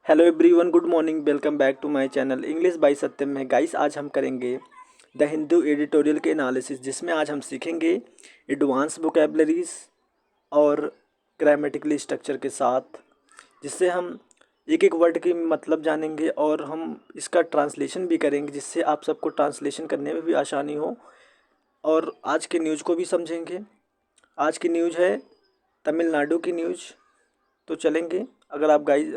Hello everyone, good morning. Welcome back to my channel English by Satyam में। Guys, आज हम करेंगे द हिंदू एडिटोरियल के एनालिसिस, जिसमें आज हम सीखेंगे एडवांस वोकेबलरीज और ग्रामेटिकली स्ट्रक्चर के साथ, जिससे हम एक एक वर्ड की मतलब जानेंगे और हम इसका ट्रांसलेशन भी करेंगे, जिससे आप सबको ट्रांसलेशन करने में भी आसानी हो। और आज के न्यूज़ को भी समझेंगे। आज की न्यूज़ है तमिलनाडु की न्यूज़। तो चलेंगे। अगर आप गाइस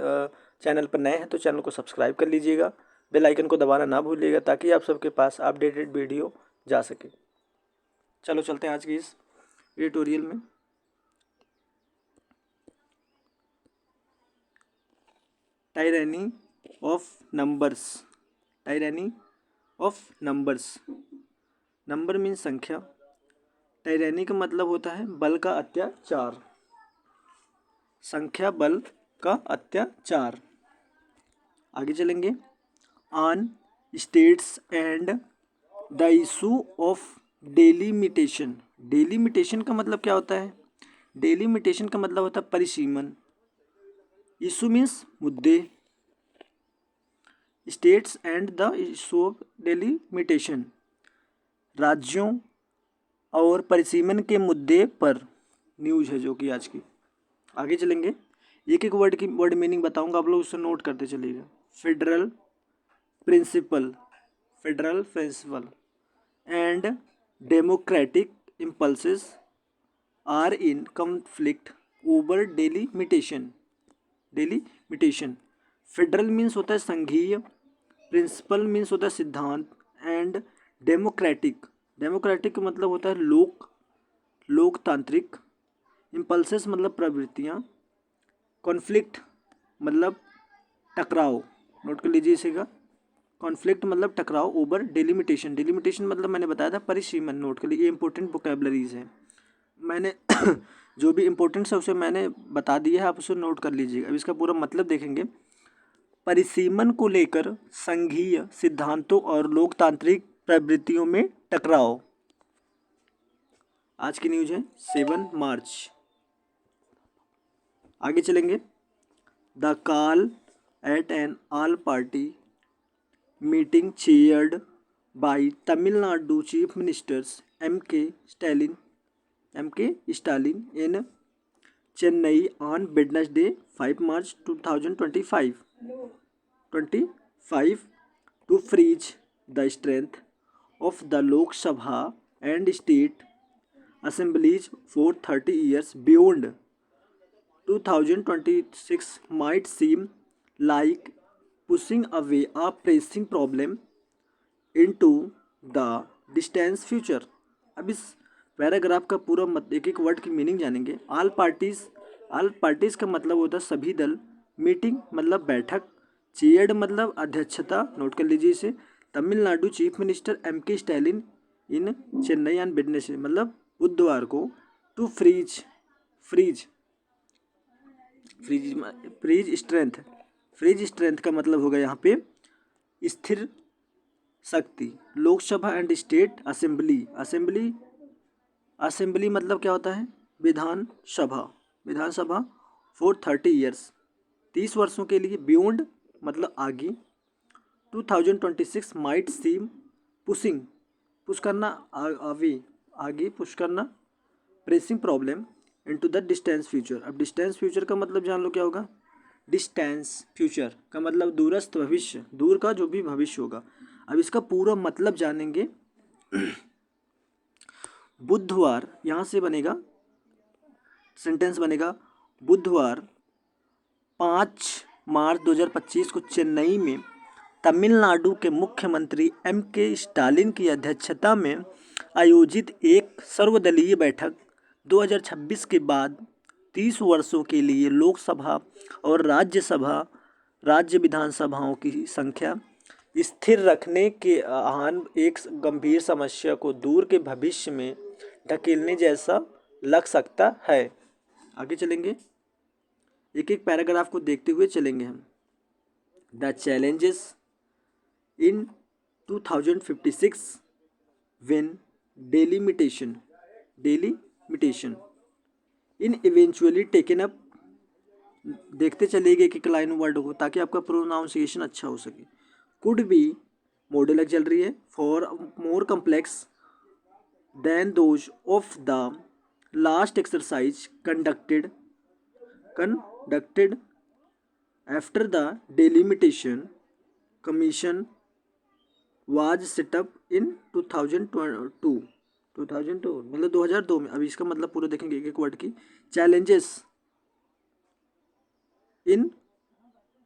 चैनल पर नए हैं तो चैनल को सब्सक्राइब कर लीजिएगा, बेल आइकन को दबाना ना भूलिएगा, ताकि आप सबके पास अपडेटेड वीडियो जा सके। चलो चलते हैं आज की इस एडिटोरियल में। Tyranny of numbers. Tyranny of numbers. Number means संख्या। टायरनी का मतलब होता है बल का अत्याचार। संख्या बल का अत्याचार। आगे चलेंगे। On states and the issue of delimitation. Delimitation का मतलब क्या होता है? डेलिमिटेशन का मतलब होता है परिसीमन। इशू मीन्स मुद्दे। States and the issue of delimitation, राज्यों और परिसीमन के मुद्दे पर न्यूज है जो कि आज की। आगे चलेंगे। एक एक वर्ड मीनिंग बताऊंगा, आप लोग उससे नोट करते चलिएगा। Federal principle. Federal principle and democratic impulses are in conflict over delimitation. delimitation. Federal means होता है संघीय, प्रिंसिपल मीन्स होता है सिद्धांत, एंड डेमोक्रेटिक। डेमोक्रेटिक का मतलब होता है लोकतांत्रिक। इम्पल्सेस मतलब प्रवृत्तियाँ। कॉन्फ्लिक्ट मतलब टकराव। नोट कर लीजिए इसेगा। कॉन्फ्लिक्ट मतलब टकराव। Over delimitation. डेलिमिटेशन मतलब मैंने बताया था परिसीमन। नोट के लिए ये इंपॉर्टेंट वोकेबलरीज है। मैंने जो भी इम्पोर्टेंट्स है उसे मैंने बता दिया है, आप उसे नोट कर लीजिएगा। अब इसका पूरा मतलब देखेंगे। परिसीमन को लेकर संघीय सिद्धांतों और लोकतांत्रिक प्रवृत्तियों में टकराव। आज की न्यूज है 7 मार्च। आगे चलेंगे। The call at an all party meeting chaired by Tamil Nadu chief ministers M K Stalin in Chennai on Wednesday 5 March 2025 to freeze the strength of the Lok Sabha and state assemblies for 30 years beyond 2026 might seem like pushing away a pressing problem into the distant future. अब इस paragraph का पूरा एक एक word की meaning जानेंगे। All parties का मतलब होता है सभी दल। मीटिंग मतलब बैठक। चेयर्ड मतलब अध्यक्षता। नोट कर लीजिए इसे। तमिलनाडु चीफ मिनिस्टर के Stalin in Chennai on Wednesday मतलब बुधवार को। To freeze freeze freeze strength. Freeze strength का मतलब होगा यहाँ पे स्थिर शक्ति। लोकसभा एंड स्टेट असेंबली मतलब क्या होता है? विधानसभा फॉर 30 ईयर्स 30 वर्षों के लिए। बियॉन्ड मतलब आगे। 2026 माइट सीम पुश करना आगे पुश करना। Pressing problem into the distance future. अब डिस्टेंस फ्यूचर का मतलब जान लो क्या होगा। डिस्टेंस फ्यूचर का मतलब दूरस्थ भविष्य, दूर का जो भी भविष्य होगा। अब इसका पूरा मतलब जानेंगे। बुधवार यहाँ से बनेगा, सेंटेंस बनेगा। बुधवार 5 मार्च 2025 को चेन्नई में तमिलनाडु के मुख्यमंत्री के स्टालिन की अध्यक्षता में आयोजित एक सर्वदलीय बैठक 2026 के बाद 30 वर्षों के लिए लोकसभा और राज्य विधानसभाओं की संख्या स्थिर रखने के आह्वान एक गंभीर समस्या को दूर के भविष्य में धकेलने जैसा लग सकता है। आगे चलेंगे। एक एक पैराग्राफ को देखते हुए चलेंगे हम। The challenges in 2056 when delimitation in eventually taken up देखते चलिएगा एक एक लाइन वर्ड को, ताकि आपका प्रोनाउंसिएशन अच्छा हो सके। कुड बी मॉडल ऑक्सिलरी है, for more complex than those of the last exercise conducted after the delimitation commission was set up in 2002 मतलब 2002 में। अभी इसका मतलब पूरा देखेंगे एक एक वर्ड की। चैलेंजेस इन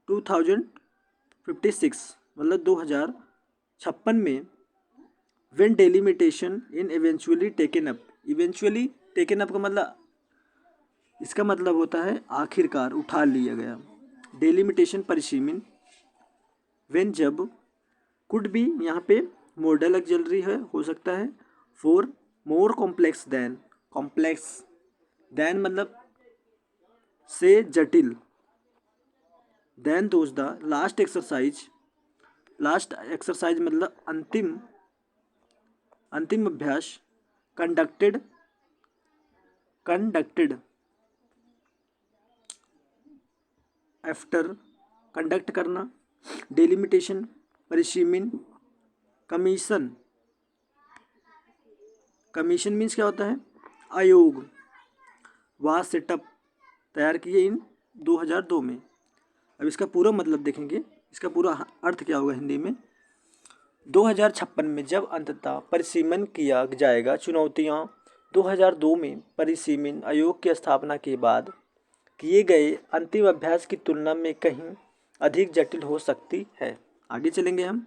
2056 मतलब 2056 में। When delimitation in eventually taken up, eventually taken up का मतलब, इसका मतलब होता है आखिरकार उठा लिया गया। डेलिमिटेशन परिसीमन, व्हेन जब। कुड बी यहाँ पे मॉडल ऑक्सिलरी है, हो सकता है। For more complex than, complex than मतलब से जटिल। Then those the last exercise, last exercise मतलब अंतिम अभ्यास। कंडक्टेड आफ्टर, कंडक्ट करना। डेलिमिटेशन परिसीमन। कमीशन मीन्स क्या होता है, आयोग। वह सेटअप तैयार किए इन 2002 में। अब इसका पूरा मतलब देखेंगे, इसका पूरा अर्थ क्या होगा हिंदी में। 2056 में जब अंततः परिसीमन किया जाएगा चुनौतियां 2002 में परिसीमन आयोग की स्थापना के बाद किए गए अंतिम अभ्यास की तुलना में कहीं अधिक जटिल हो सकती है। आगे चलेंगे हम,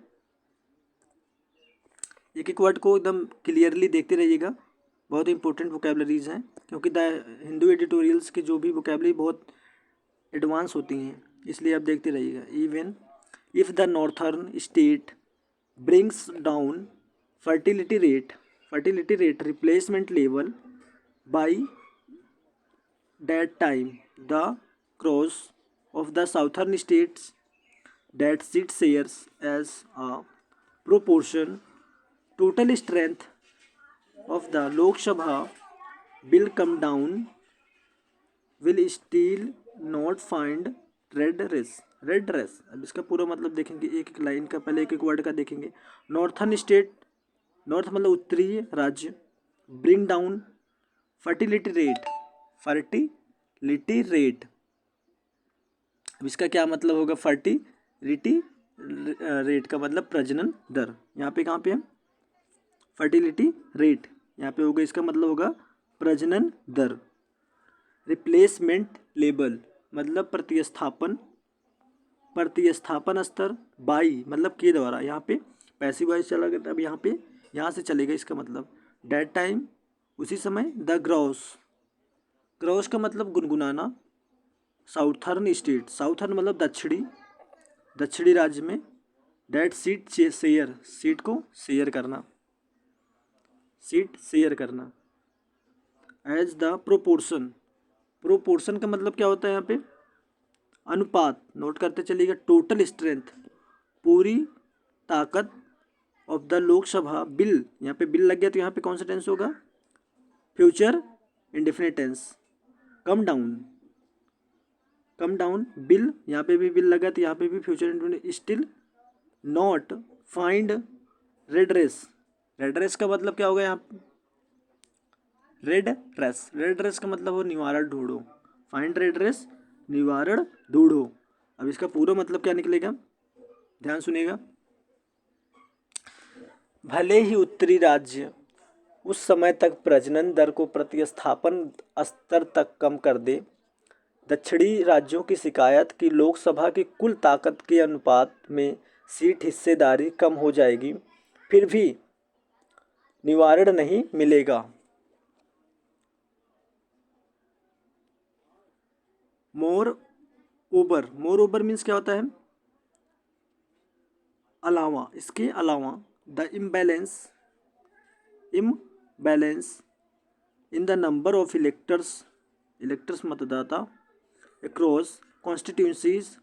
एक एक वर्ड को एकदम क्लियरली देखते रहिएगा। बहुत इंपॉर्टेंट वोकेबलरीज हैं, क्योंकि द हिंदू एडिटोरियल्स की जो भी वोकेबलरी बहुत एडवांस होती हैं, इसलिए आप देखते रहिएगा। Even if the northern state brings down fertility rate replacement level by that time the cross of the southern states that seat shares as a proportion total strength of the Lok Sabha will come down will still not find redress। अब इसका पूरा मतलब देखेंगे एक एक line का, पहले एक एक वर्ड का देखेंगे। नॉर्थर्न स्टेट, नॉर्थ मतलब उत्तरी राज्य। ब्रिंग डाउन फर्टिलिटी रेट, अब इसका क्या मतलब होगा। फर्टिलिटी रेट का मतलब प्रजनन दर। यहाँ पे कहाँ पे है, फर्टिलिटी रेट यहाँ पे होगा, इसका मतलब होगा प्रजनन दर। रिप्लेसमेंट लेवल मतलब प्रतिस्थापन स्तर। बाई मतलब के द्वारा, यहाँ पे पैसिव वॉइस चला गया था, अब यहाँ पे यहाँ से चलेगा, इसका मतलब डेट टाइम उसी समय। द ग्रॉस का मतलब गुनगुनाना। साउथर्न स्टेट, साउथर्न मतलब दक्षिणी राज्य में। डेट सीट सीट को शेयर करना। एज द प्रोपोर्शन का मतलब क्या होता है यहाँ पे, अनुपात। नोट करते चलिएगा। टोटल स्ट्रेंथ पूरी ताकत ऑफ द लोकसभा बिल, यहाँ पे बिल लग गया तो यहाँ पे कौन सा टेंस होगा, future indefinite tense. Come down will, यहाँ पे भी बिल लगा तो यहाँ पे भी future indefinite. Still not find redress का मतलब क्या होगा यहाँ, रेडरेस का मतलब हो निवारण ढूंढो। फाइंड रेडरेस निवारण ढूंढो। अब इसका पूरा मतलब क्या निकलेगा, ध्यान सुनिएगा। भले ही उत्तरी राज्य उस समय तक प्रजनन दर को प्रतिस्थापन स्तर तक कम कर दे, दक्षिणी राज्यों की शिकायत कि लोकसभा की कुल ताकत के अनुपात में सीट हिस्सेदारी कम हो जाएगी, फिर भी निवारण नहीं मिलेगा। मोर ओवर मीन्स क्या होता है, अलावा, इसके अलावा। The imbalance in the number of electors मतदाता across constituencies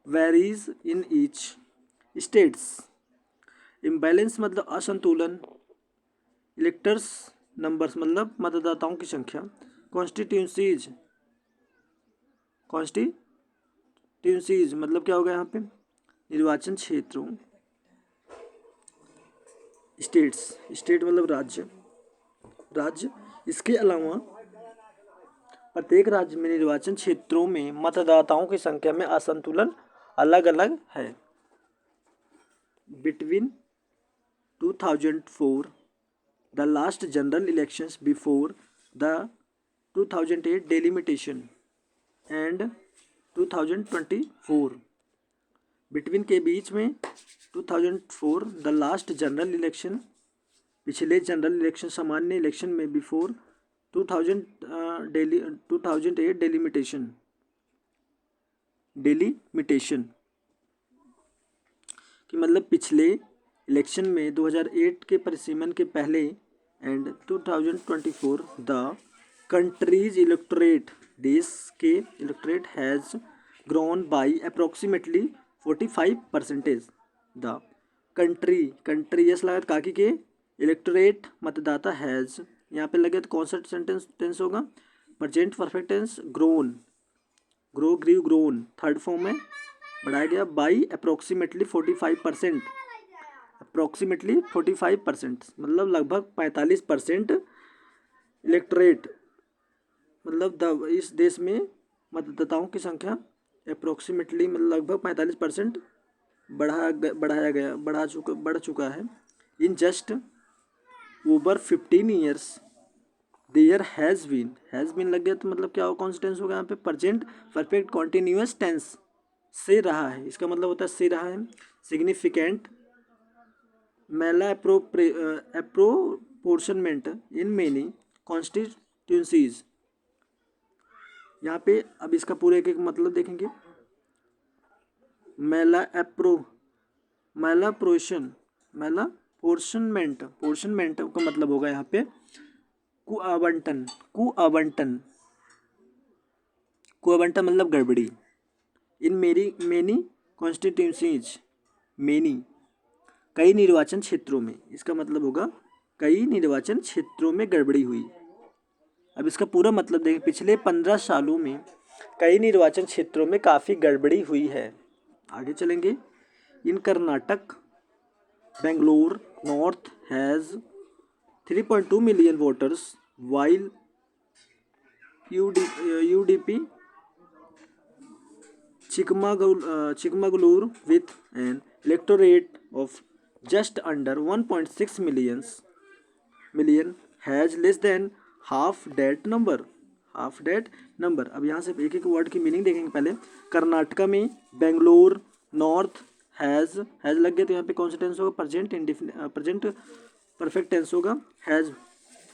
varies in each states. Imbalance मतलब असंतुलन। इलेक्टर्स नंबर्स मतलब मतदाताओं की संख्या। कॉन्स्टिट्यूंसीज कॉन्स्टिट्यूंसीज मतलब क्या होगा यहाँ पे, निर्वाचन क्षेत्रों, स्टेट्स, स्टेट मतलब राज्य, राज्य। इसके अलावा प्रत्येक राज्य में निर्वाचन क्षेत्रों में मतदाताओं की संख्या में असंतुलन अलग अलग है। Between 2004 the last general elections before the 2008 delimitation and 2024 between के बीच में 2004 द लास्ट जनरल इलेक्शन, पिछले जनरल इलेक्शन सामान्य इलेक्शन में, बिफोर 2008 डेलीमिटेशन कि मतलब पिछले इलेक्शन में 2008 के परिसीमन के पहले एंड 2024 द कंट्रीज इलेक्टोरेट, देश के electorate has grown by approximately 45%। The country, country yes लगा काकी के, इलेक्टोरेट मतदाता हैज़, यहाँ पे लगे तो कौन सा सेंटेंस टेंस होगा, present perfect tense, grown, grow grew grown third form में बढ़ाया गया, बाई अप्रोक्सीमेटली 45%, अप्रोक्सीमेटली 45% मतलब लगभग 45% इलेक्टोरेट मतलब इस देश में मतदाताओं की संख्या अप्रोक्सीमेटली मतलब लगभग 45% बढ़ चुका है। In just over 15 years there has been लग गया तो मतलब क्या हो, कॉन्स्टेंस होगा यहाँ पे, प्रेजेंट परफेक्ट कॉन्टिन्यूअस टेंस से रहा है, इसका मतलब होता है से रहा है। Significant malapportionment in many constituencies, यहाँ पे अब इसका पूरे एक मतलब देखेंगे। पोर्शनमेंट का मतलब होगा यहाँ पे कुआवंटन मतलब गड़बड़ी। इन मेनी कॉन्स्टिट्यूंसीज, मेनी कई निर्वाचन क्षेत्रों में, इसका मतलब होगा कई निर्वाचन क्षेत्रों में गड़बड़ी हुई। अब इसका पूरा मतलब देखें, पिछले 15 सालों में कई निर्वाचन क्षेत्रों में काफ़ी गड़बड़ी हुई है। आगे चलेंगे। In Karnataka Bangalore North has 3.2 million voters while UDP Chikmagalur with an electorate of just under 1.6 million has less than half that number। अब यहाँ से एक एक वर्ड की मीनिंग देखेंगे। पहले कर्नाटका में बेंगलोर नॉर्थ हैज़ लग गया तो यहाँ पे कौन सा टेंस होगा, प्रेजेंट परफेक्ट टेंस होगा, हैज़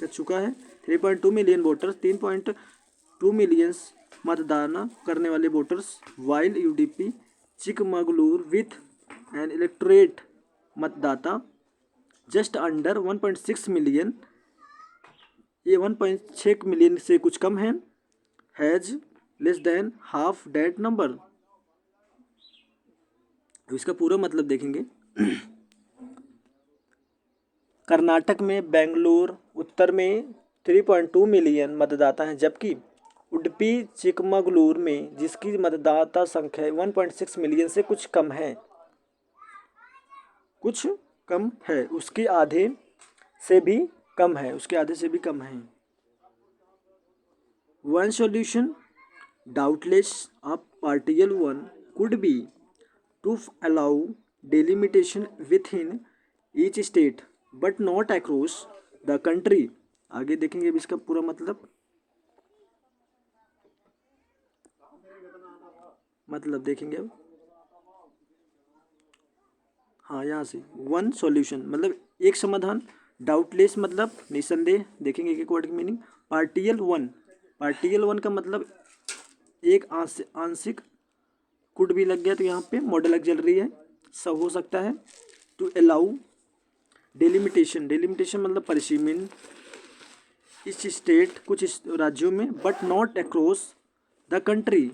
कर चुका है। 3.2 मिलियन वोटर्स, 3.2 मिलियंस मतदान करने वाले voters, while UDP Chikmagalur with an electorate मतदाता जस्ट अंडर 1.6 मिलियन, ये 1.6 मिलियन से कुछ कम है, has less than half that number. इसका पूरा मतलब देखेंगे। कर्नाटक में बेंगलुरु उत्तर में 3.2 मिलियन मतदाता हैं, जबकि उडुपी चिकमगलूर में जिसकी मतदाता संख्या 1.6 मिलियन से कुछ कम है, उसके आधे से भी कम है। One solution doubtless of particle 1 could be to allow delimitation within each state but not across the country. आगे देखेंगे अब इसका पूरा मतलब देखेंगे अब। हाँ, यहाँ से वन सॉल्यूशन मतलब एक समाधान, डाउटलेस मतलब निसंदेह, देखेंगे एक एक वर्ड की मीनिंग। पार्टियल वन का मतलब एक आंशिक, कुड भी लग गया तो यहाँ पे मॉडल ऑक्सिलरी है, सब हो सकता है। टू अलाउ डेलिमिटेशन मतलब परिसीमन, इस स्टेट कुछ राज्यों में, but not across the country.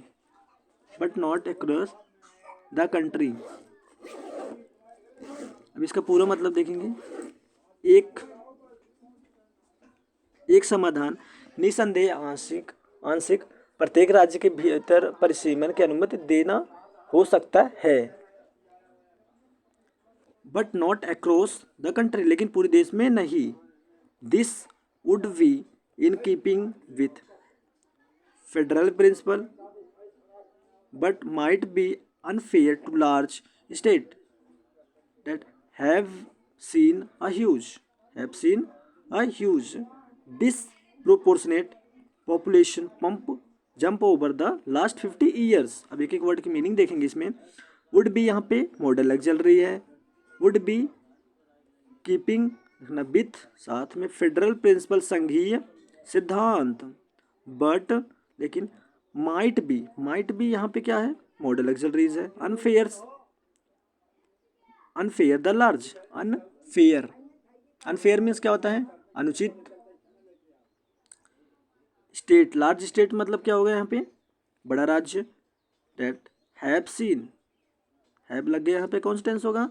अब इसका पूरा मतलब देखेंगे। एक समाधान निसंदेह आंशिक प्रत्येक राज्य के भीतर परिसीमन की अनुमति देना हो सकता है, but not across the country, लेकिन पूरे देश में नहीं। This would be in keeping with federal principle but might be unfair to large states that seen a huge have seen a huge disproportionate population pump jump over the last 50 years। अब एक एक word की meaning देखेंगे इसमें। Would be यहाँ पे model auxiliary है, would be keeping with साथ में फेडरल प्रिंसिपल संघीय सिद्धांत, बट लेकिन माइट बी यहाँ पे क्या है, मॉडल एक्सिलरीज है। Unfair unfair the large unfair unfair means क्या होता है, अनुचित। स्टेट लार्ज स्टेट मतलब क्या होगा यहाँ पे, बड़ा राज्य। डेट हैव सीन हैव लग गया यहाँ पे, कौन सा टेंस होगा,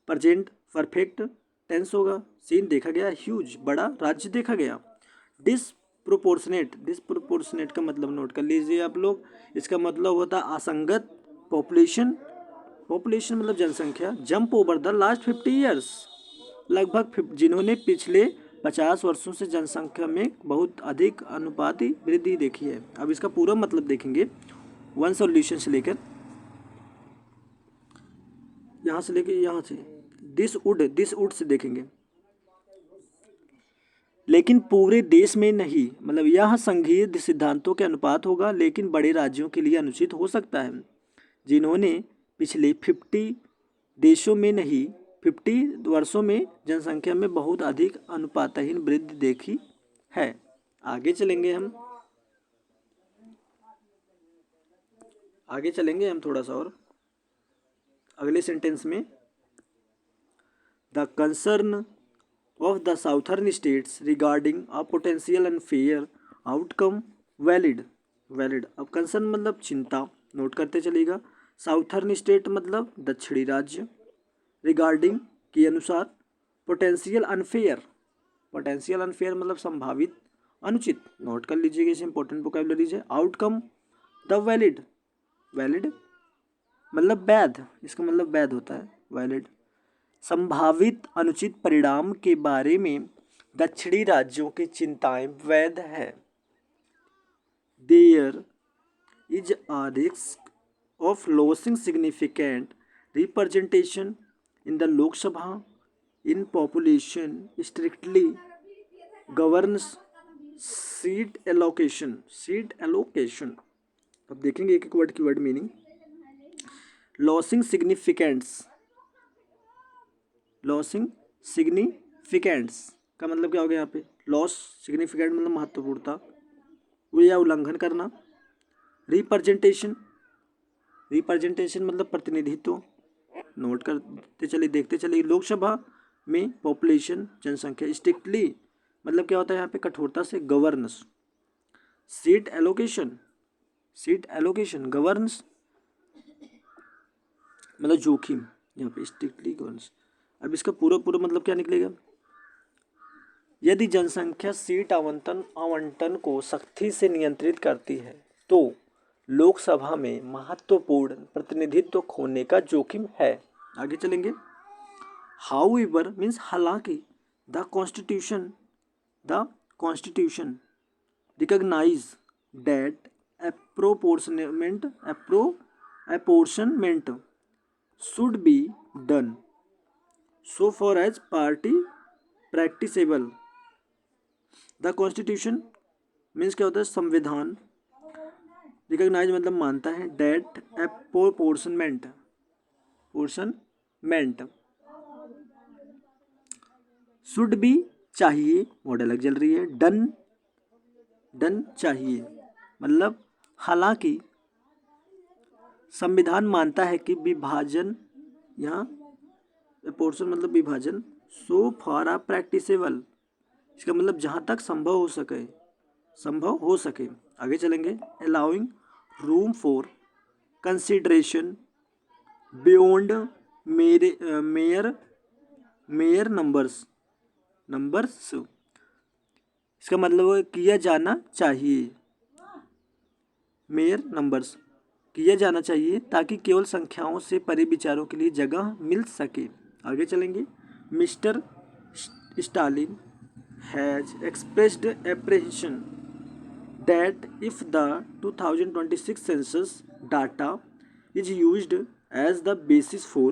प्रेजेंट परफेक्ट टेंस होगा। सीन देखा गया, ह्यूज बड़ा राज्य देखा गया। डिसप्रोपोर्शनेट का मतलब नोट कर लीजिए आप लोग, इसका मतलब होता है असंगत। पॉपुलेशन मतलब जनसंख्या। Jump over the last 50 years लगभग जिन्होंने पिछले 50 वर्षों से जनसंख्या में बहुत अधिक अनुपाती वृद्धि देखी है। अब इसका पूरा मतलब देखेंगे वन सॉल्यूशन से लेकर यहाँ से लेकर यहाँ से दिस वुड से देखेंगे, लेकिन पूरे देश में नहीं, मतलब यह संघीय सिद्धांतों के अनुपात होगा, लेकिन बड़े राज्यों के लिए अनुचित हो सकता है जिन्होंने पिछले 50 देशों में नहीं 50 वर्षों में जनसंख्या में बहुत अधिक अनुपातहीन वृद्धि देखी है। आगे चलेंगे हम थोड़ा सा और अगले सेंटेंस में। The concern of the southern states regarding a potential unfair outcome valid। अब कंसर्न मतलब चिंता, नोट करते चलेगा। साउथर्न स्टेट मतलब दक्षिणी राज्य, रिगार्डिंग के अनुसार, पोटेंशियल अनफेयर मतलब संभावित अनुचित, नोट कर लीजिएगा, इसे इंपॉर्टेंट वोकैबुलरीज है। आउटकम द वैलिड मतलब वैध, इसका मतलब वैध होता है वैलिड। संभावित अनुचित परिणाम के बारे में दक्षिणी राज्यों की चिंताएं वैध है। There is a risk of losing significant representation in the Lok Sabha in population strictly governs seat allocation. अब देखेंगे एक एक वर्ड की वर्ड मीनिंग। लॉसिंग सिग्निफिकेंट्स का मतलब क्या हो गया यहाँ पे, लॉस सिग्निफिकेंट मतलब महत्वपूर्णता या उल्लंघन करना। रिप्रेजेंटेशन मतलब प्रतिनिधित्व, नोट करते चलिए देखते चलिए। लोकसभा में पॉपुलेशन जनसंख्या, स्ट्रिक्टली मतलब क्या होता है यहाँ पे, कठोरता से। गवर्नेंस सीट एलोकेशन गवर्नेंस मतलब जोखिम, यहाँ पे स्ट्रिक्टली गवर्नेंस। अब इसका पूरा मतलब क्या निकलेगा, यदि जनसंख्या सीट आवंटन को सख्ती से नियंत्रित करती है तो लोकसभा में महत्वपूर्ण प्रतिनिधित्व खोने का जोखिम है। आगे चलेंगे। हाउएवर मीन्स हालांकि, the constitution recognise that apportionment should be done so far as party practicable। The constitution means क्या होता है, संविधान। रिकॉग्नाइज मतलब मानता है, डेट एप्रोपोर्शनमेंट शुड बी चाहिए, मॉडल एक्सिलरी है। डन चाहिए मतलब हालांकि संविधान मानता है कि विभाजन, यहाँ पोर्शन मतलब विभाजन, सो फार आ प्रैक्टिसेबल इसका मतलब जहाँ तक संभव हो सके। आगे चलेंगे। Allowing room for consideration beyond mayor numbers इसका मतलब किया जाना चाहिए। मेयर नंबर्स किया जाना चाहिए ताकि केवल संख्याओं से परे विचारों के लिए जगह मिल सके। आगे चलेंगे। Mister Stalin has expressed apprehension that if the 2026 census data is used as the basis for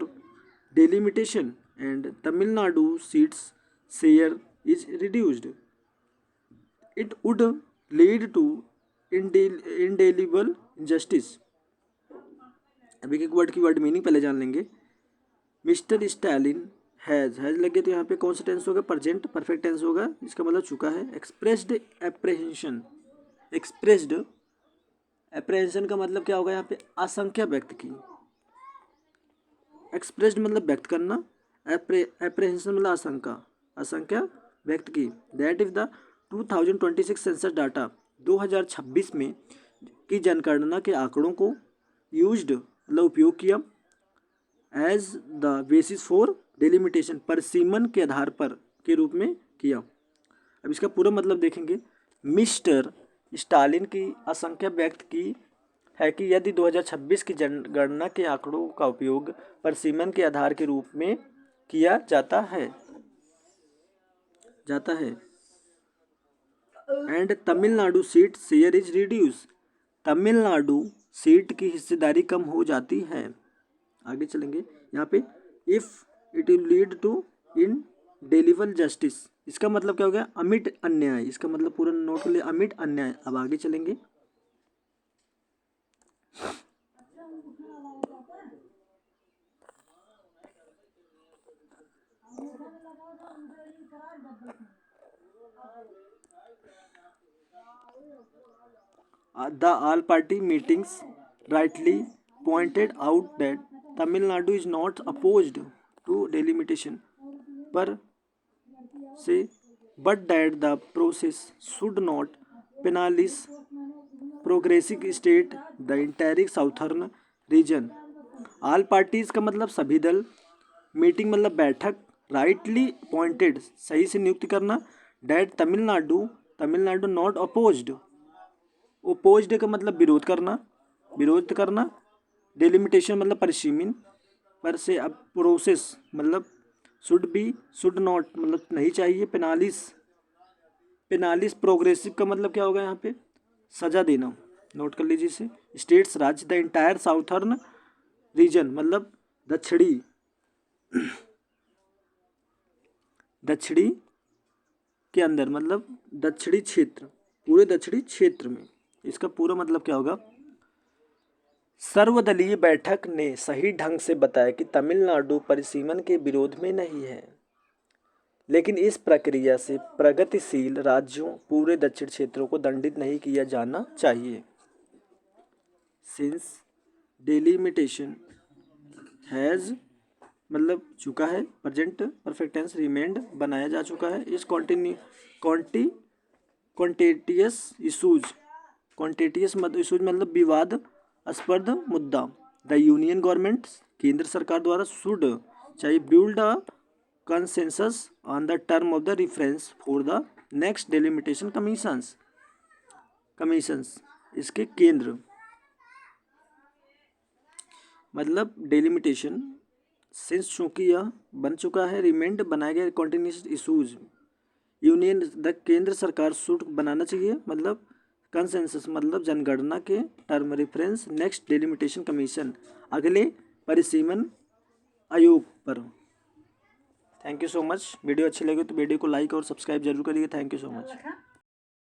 delimitation and Tamil Nadu seats share is reduced, it would lead to indelible injustice। अब एक एक वर्ड की word meaning पहले जान लेंगे। Mister Stalin has लगे तो यहाँ पे कौन सा टेंस होगा? प्रेजेंट परफेक्ट टेंस होगा, इसका मतलब चुका है। एक्सप्रेस्ड एप्रीहेंशन, एक्सप्रेस्ड एप्रीहेंशन का मतलब क्या होगा यहाँ पे? आशंका व्यक्त की। एक्सप्रेस्ड मतलब व्यक्त करना, एप्रीहेंशन मतलब आशंका, आशंका व्यक्त की। That if the 2026 census data 2026 में की जनगणना के आंकड़ों को यूज्ड मतलब उपयोग किया as the basis for delimitation परिसीमन के आधार पर के रूप में किया। अब इसका पूरा मतलब देखेंगे। मिस्टर स्टालिन की आशंका व्यक्त की है कि यदि 2026 की जनगणना के आंकड़ों का उपयोग परिसीमन के आधार के रूप में किया जाता है and Tamil Nadu seat share is reduce, Tamil Nadu seat की हिस्सेदारी कम हो जाती है। आगे चलेंगे। यहाँ पे if it will lead to in डेलिवल जस्टिस, इसका मतलब क्या हो गया? अमिट अन्याय, इसका मतलब पूरा नोट कर लिया, अमिट अन्याय। अब आगे चलेंगे। The all party meetings rightly pointed out that Tamil Nadu is not opposed to delimitation per se, but that the process should not penalize progressive state the entire southern region। All parties का मतलब सभी दल, meeting मतलब बैठक, rightly appointed सही से नियुक्त करना, डैट तमिलनाडु नॉट अपोज्ड, ओपोज्ड का मतलब विरोध करना, डिलिमिटेशन मतलब परिसीमन पर से, अब प्रोसेस मतलब शुड नॉट मतलब नहीं चाहिए, पेनालिस प्रोग्रेसिव का मतलब क्या होगा यहाँ पे? सजा देना, नोट कर लीजिए इसे। स्टेट्स राज्य, द इंटायर साउथर्न रीजन मतलब दक्षिणी के अंदर मतलब दक्षिणी क्षेत्र, पूरे दक्षिणी क्षेत्र में। इसका पूरा मतलब क्या होगा? सर्वदलीय बैठक ने सही ढंग से बताया कि तमिलनाडु परिसीमन के विरोध में नहीं है, लेकिन इस प्रक्रिया से प्रगतिशील राज्यों पूरे दक्षिण क्षेत्रों को दंडित नहीं किया जाना चाहिए। सिंस डिलिमिटेशन हैज मतलब चुका है, प्रेजेंट परफेक्ट टेंस रिमेंड बनाया जा चुका है। इस कॉन्टेटियस इशूज मतलब विवादास्पद मुद्दा। द यूनियन गवर्नमेंट केंद्र सरकार द्वारा शुड चाहिए build a consensus on the term of the reference for the next delimitation commissions. इसके केंद्र मतलब डिलिमिटेशन सिंस चूंकि यह बन चुका है, रिमेंड बनाया गया, कॉन्टिन्यूस इशूज यूनियन द केंद्र सरकार शुड बनाना चाहिए मतलब कंसेंसस मतलब जनगणना के term reference next delimitation commission अगले परिसीमन आयोग पर। Thank you so much. Video अच्छी लगी तो वीडियो को लाइक और सब्सक्राइब जरूर करिए। Thank you so much.